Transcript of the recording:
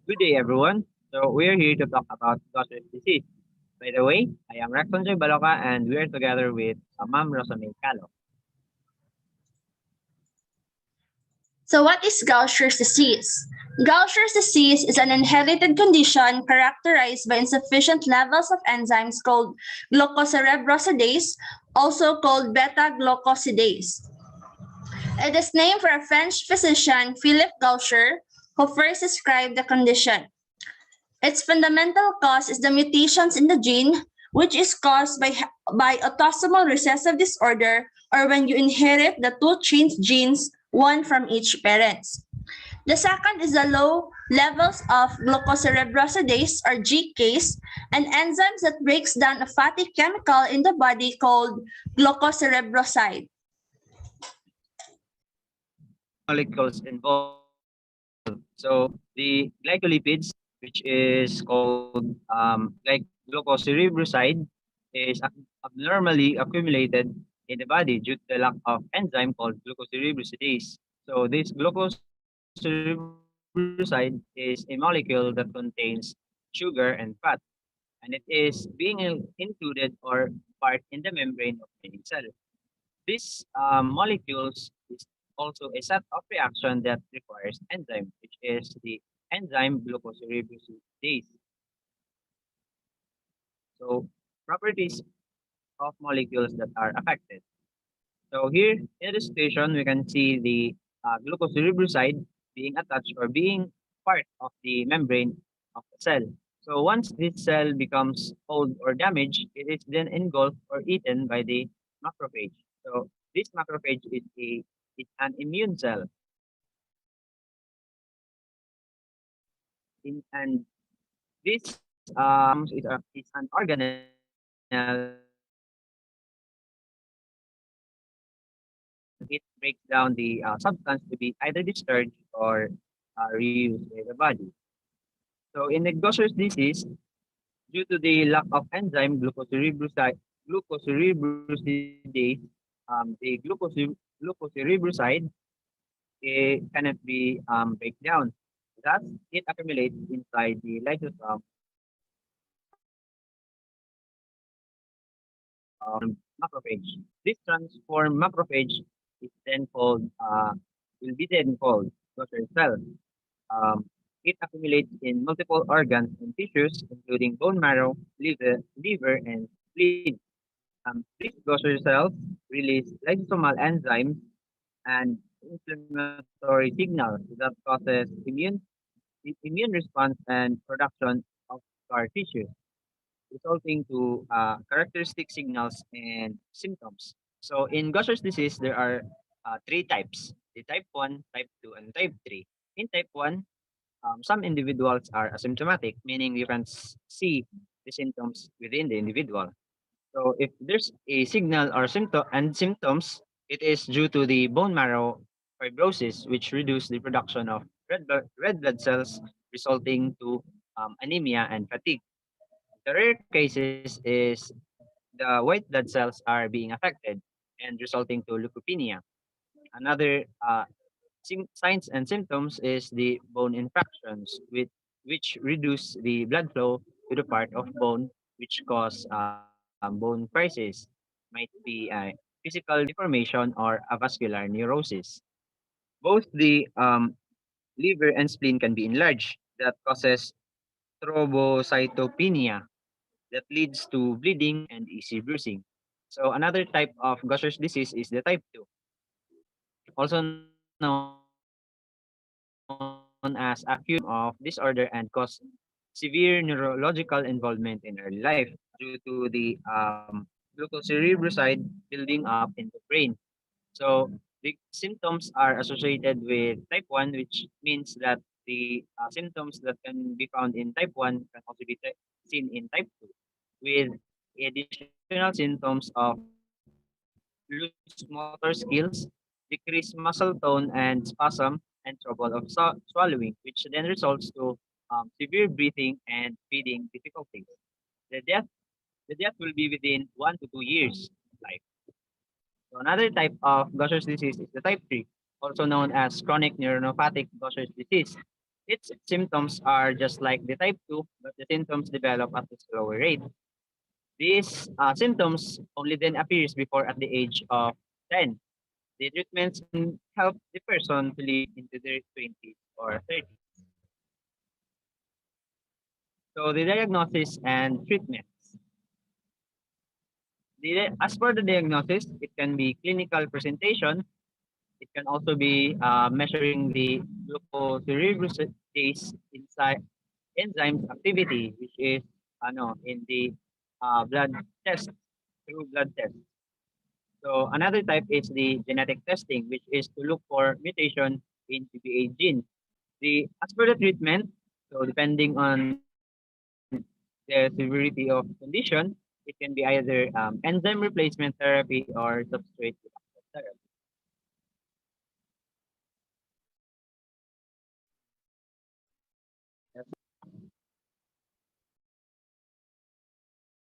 Good day, everyone. So we're here to talk about Gaucher's disease. By the way, I am Rexonjoy Baloca, and we're together with Ma'am Rosamay Calo. So, what is Gaucher's disease? Gaucher's disease is an inherited condition characterized by insufficient levels of enzymes called glucocerebrosidase, also called beta glucosidase. It is named for a French physician, Philippe Gaucher, who first described the condition. Its fundamental cause is the mutations in the gene, which is caused by autosomal recessive disorder, or when you inherit the two changed genes, one from each parent. The second is the low levels of glucocerebrosidase, or GCase, an enzyme that breaks down a fatty chemical in the body called glucocerebroside. Molecules involved. So the glycolipids, which is called like glucocerebroside, is abnormally accumulated in the body due to the lack of enzyme called glucocerebrosidase. So this glucocerebrosidase is a molecule that contains sugar and fat, and it is being included or part in the membrane of any cell. These molecules is also a set of reaction that requires enzyme, which is the enzyme glucocerebrosidase. So properties of molecules that are affected. So here in this station, we can see the glucocerebroside being attached or being part of the membrane of the cell. So once this cell becomes old or damaged, it is then engulfed or eaten by the macrophage. So this macrophage is an immune cell, and this is an organelle it breaks down the substance to be either discharged or reused by the body. So in the Gaucher's disease, due to the lack of enzyme glucocerebrosidase, glucocerebroside cannot be break down. Thus, it accumulates inside the lysosome macrophage. This transformed macrophage is then called will be then called Gaucher cell. Um, it accumulates in multiple organs and tissues, including bone marrow, liver, and spleen. These Gaucher cells release lysosomal enzymes and inflammatory signals that causes immune response and production of scar tissue, resulting to characteristic signals and symptoms. So in Gaucher's disease, there are three types: the type 1, type 2, and type 3. In type 1, some individuals are asymptomatic, meaning you can see the symptoms within the individual. So if there's a signal or symptoms, it is due to the bone marrow fibrosis, which reduce the production of red blood cells, resulting to anemia and fatigue. The rare cases is the white blood cells are being affected and resulting to leukopenia. Another signs and symptoms is the bone infections, which reduce the blood flow to the part of bone, which cause bone crisis. Might be a physical deformation or a vascular neurosis. Both the liver and spleen can be enlarged. That causes thrombocytopenia that leads to bleeding and easy bruising. So another type of Gaucher's disease is the type 2, also known as acute of disorder and cause severe neurological involvement in early life due to the glucocerebroside building up in the brain. So the symptoms are associated with type 1, which means that the symptoms that can be found in type 1 can also be seen in type 2, with additional symptoms of loose motor skills, decreased muscle tone and spasm, and trouble of swallowing, which then results to severe breathing and feeding difficulties. The the death will be within 1 to 2 years of life. So another type of Gaucher's disease is the type 3, also known as chronic neuronopathic Gaucher's disease. Its symptoms are just like the type 2, but the symptoms develop at a slower rate. These symptoms only then appears before at the age of 10. The treatments can help the person to live into their 20s or 30s. So the diagnosis and treatments. As for the diagnosis, it can be clinical presentation. It can also be measuring the glucocerebrosidase inside enzymes activity, which is in the blood test through blood test. So another type is the genetic testing, which is to look for mutation in TBA gene. As per the treatment, so depending on the severity of condition, it can be either enzyme replacement therapy or substrate reduction therapy.